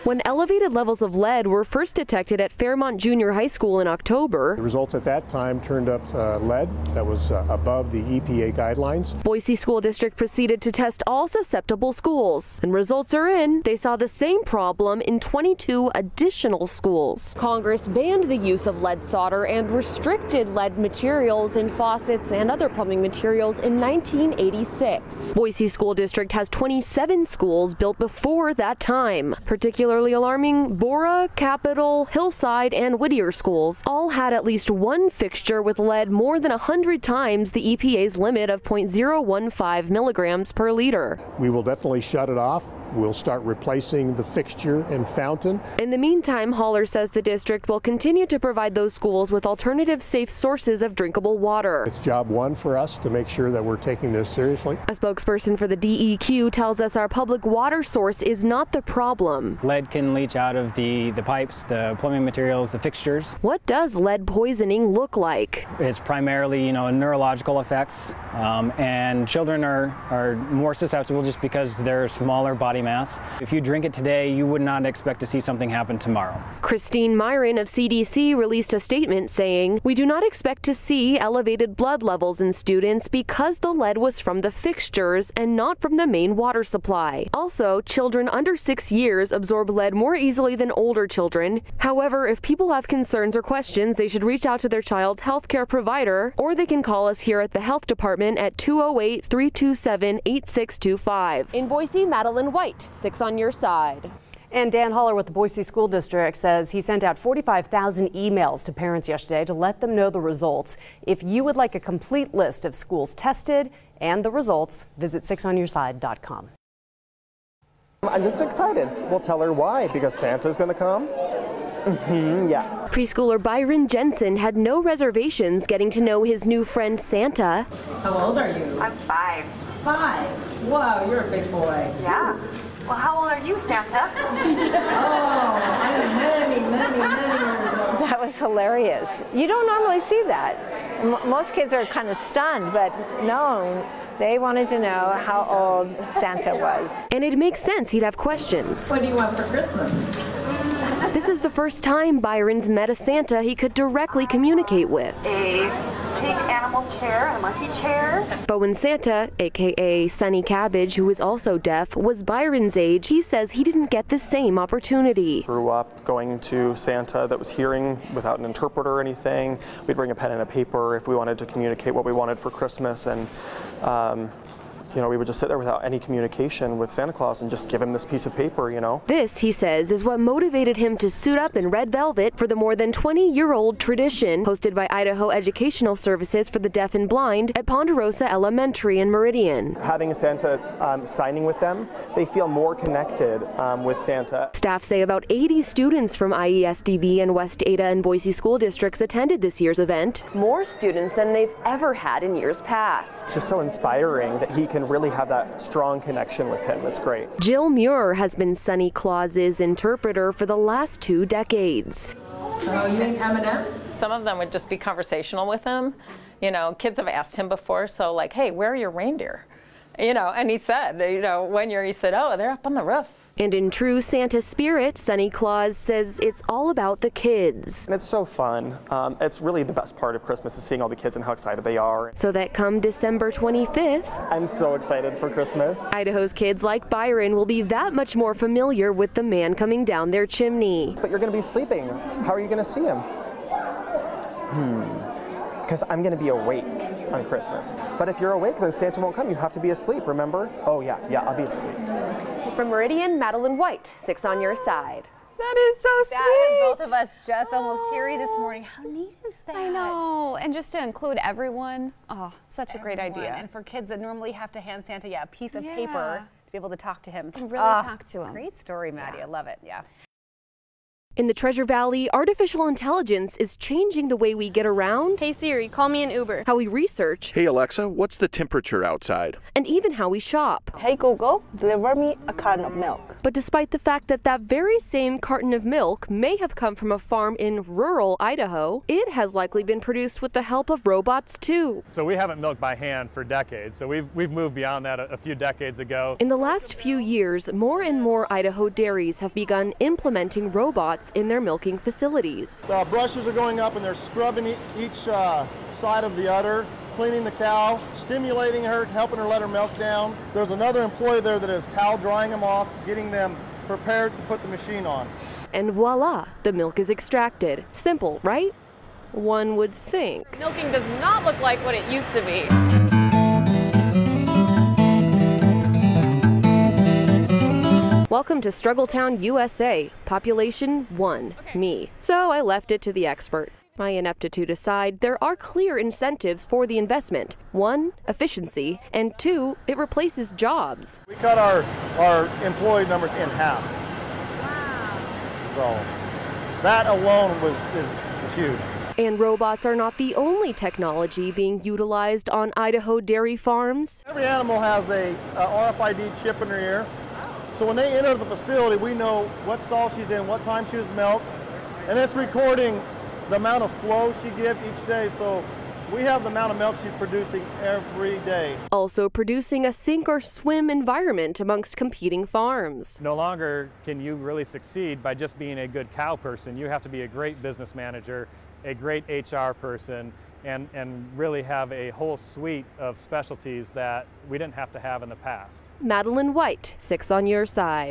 when elevated levels of lead were first detected at Fairmont Junior High School in October. The results at that time turned up lead that was above the EPA guidelines. Boise School District proceeded to test all susceptible schools, and results are in. They saw the same problem in 22 additional schools. Congress banned the use of lead solder and restricted lead materials in faucets and other plumbing materials in 1986. Boise School District has 27 schools built before that time. Particularly alarming, Bora, Capitol, Hillside, and Whittier schools all had at least one fixture with lead more than 100 times the EPA's limit of 0.015 milligrams per liter. We will definitely shut it off. We'll start replacing the fixture and fountain. In the meantime, Haller says the district will continue to provide those schools with alternative safe sources of drinkable water. It's job one for us to make sure that we're taking this seriously. A spokesperson for the DEQ tells us our public water source is not the problem. Lead can leach out of the pipes, the plumbing materials, the fixtures. What does lead poisoning look like? It's primarily, neurological effects, and children are more susceptible just because they're smaller body mass. If you drink it today, you would not expect to see something happen tomorrow. Christine Myron of CDC released a statement saying, "We do not expect to see elevated blood levels in students because the lead was from the fixtures and not from the main water supply. Also, children under 6 years absorb lead more easily than older children. However, if people have concerns or questions, they should reach out to their child's healthcare provider, or they can call us here at the health department at 208-327-8625. In Boise, Madeline White, 6 on your side. And Dan Haller with the Boise School District says he sent out 45,000 emails to parents yesterday to let them know the results. If you would like a complete list of schools tested and the results, visit 6onyourside.com. I'm just excited. We'll tell her why, because Santa's going to come. Yeah. Preschooler Byron Jensen had no reservations getting to know his new friend Santa. How old are you? I'm 5. 5? Wow, you're a big boy. Yeah. Well, how old are you, Santa? Oh, I'm many years old. That was hilarious. You don't normally see that. Most kids are kind of stunned, but no, they wanted to know how old Santa was. And it makes sense he'd have questions. What do you want for Christmas? This is the first time Byron's met a Santa he could directly communicate with. A pink animal chair, a monkey chair. But when Santa, aka Sonny Cabbage, who is also deaf, was Byron's age, he says he didn't get the same opportunity. Grew up going to Santa that was hearing without an interpreter or anything. We'd bring a pen and a paper if we wanted to communicate what we wanted for Christmas, and we would just sit there without any communication with Santa Claus and just give him this piece of paper, This, he says, is what motivated him to suit up in red velvet for the more than 20-year-old tradition hosted by Idaho Educational Services for the Deaf and Blind at Ponderosa Elementary in Meridian. Having a Santa signing with them, they feel more connected with Santa. Staff say about 80 students from IESDB and West Ada and Boise school districts attended this year's event. More students than they've ever had in years past. It's just so inspiring that he can really have that strong connection with him. It's great. Jill Muir has been Sonny Claus's interpreter for the last 2 decades. Oh, you mean M&M's? Some of them would just be conversational with him. Kids have asked him before, so like, hey, where are your reindeer? And he said, one year he said, oh, they're up on the roof. And in true Santa spirit, Sonny Claus says it's all about the kids. It's so fun. It's really the best part of Christmas is seeing all the kids and how excited they are. So that come December 25th, I'm so excited for Christmas. Idaho's kids like Byron will be that much more familiar with the man coming down their chimney. But you're going to be sleeping. How are you going to see him? Because I'm going to be awake on Christmas. But if you're awake, then Santa won't come. You have to be asleep, remember? Oh, yeah, I'll be asleep. From Meridian, Madeline White, 6 on your side. That is so sweet. That has both of us just almost teary this morning. How neat is that? I know, and just to include everyone, such a great idea. And for kids that normally have to hand Santa, a piece of paper to be able to talk to him. Really talk to him. Great story, Maddie. I love it. Yeah. In the Treasure Valley, artificial intelligence is changing the way we get around. Hey Siri, call me an Uber. How we research. Hey Alexa, what's the temperature outside? And even how we shop. Hey Google, deliver me a carton of milk. But despite the fact that that very same carton of milk may have come from a farm in rural Idaho, it has likely been produced with the help of robots too. So we haven't milked by hand for decades, so we've moved beyond that a few decades ago. In the last few years, more and more Idaho dairies have begun implementing robots in their milking facilities. The brushes are going up and they're scrubbing each side of the udder, cleaning the cow, stimulating her, helping her let her milk down. There's another employee there that is towel drying them off, getting them prepared to put the machine on. And voila, the milk is extracted. Simple, right? One would think. Milking does not look like what it used to be. Welcome to Struggletown, USA. Population 1, me. So I left it to the expert. My ineptitude aside, there are clear incentives for the investment. 1, efficiency, and 2, it replaces jobs. We cut our employee numbers in half. Wow. So that alone is huge. And robots are not the only technology being utilized on Idaho dairy farms. Every animal has a RFID chip in their ear. So when they enter the facility, we know what stall she's in, what time she was milked, and it's recording the amount of flow she gives each day. So we have the amount of milk she's producing every day. Also producing a sink or swim environment amongst competing farms. No longer can you really succeed by just being a good cow person. You have to be a great business manager, a great HR person, and really have a whole suite of specialties that we didn't have to have in the past. Madeline White, 6 on your side.